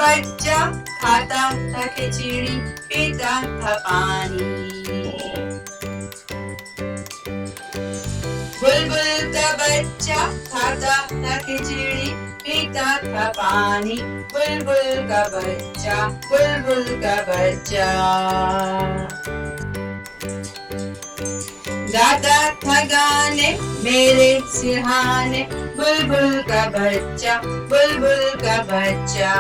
बच्चा खाता था खिचड़ी, पीता था पानी। बुलबुल का बच्चा खाता था खिचड़ी, पीता था पानी। बुलबुल का बच्चा, बुलबुल का बच्चा। गाता था गाने मेरे सिरहाने, बुलबुल का बच्चा, बुलबुल का बच्चा।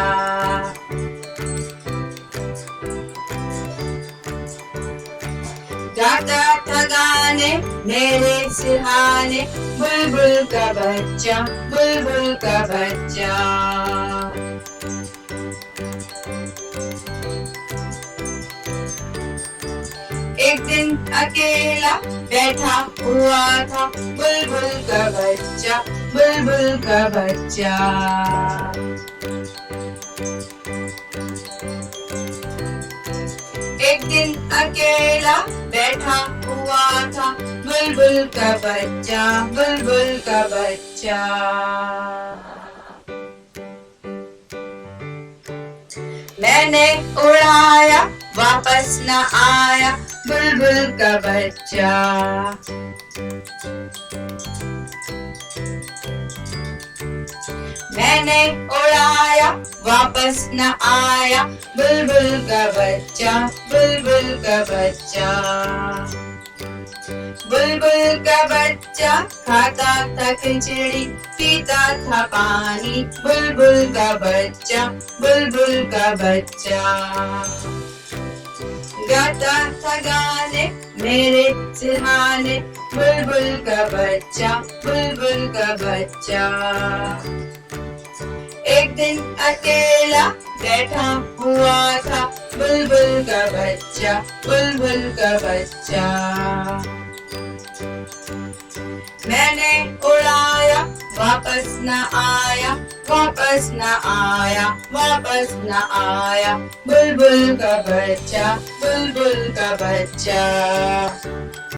गाता था गाने मेरे सिरहाने, बुलबुल का बच्चा, बुलबुल का बच्चा। एक दिन अकेला बैठा हुआ था, बुलबुल का बच्चा, बुलबुल का बच्चा। एक दिन अकेला बैठा हुआ था, बुलबुल का बच्चा, बुलबुल का बच्चा। मैंने उड़ाया वापस न आया, बुलबुल का बच्चा। मैंने उड़ाया वापस न आया, बुलबुल का बच्चा, बुलबुल का बच्चा। बुलबुल का बच्चा खाता था खिचड़ी, पीता था पानी। बुलबुल का बच्चा, बुलबुल का बच्चा। गाता था गाने मेरे सिरहाने, बुलबुल का बच्चा, बुलबुल का बच्चा। एक दिन अकेला बैठा हुआ था, बुलबुल का बच्चा, बुलबुल का बच्चा। मैंने उड़ाया वापस न आया, वापस न आया, वापस न आया, बुलबुल का बच्चा, बुलबुल का बच्चा।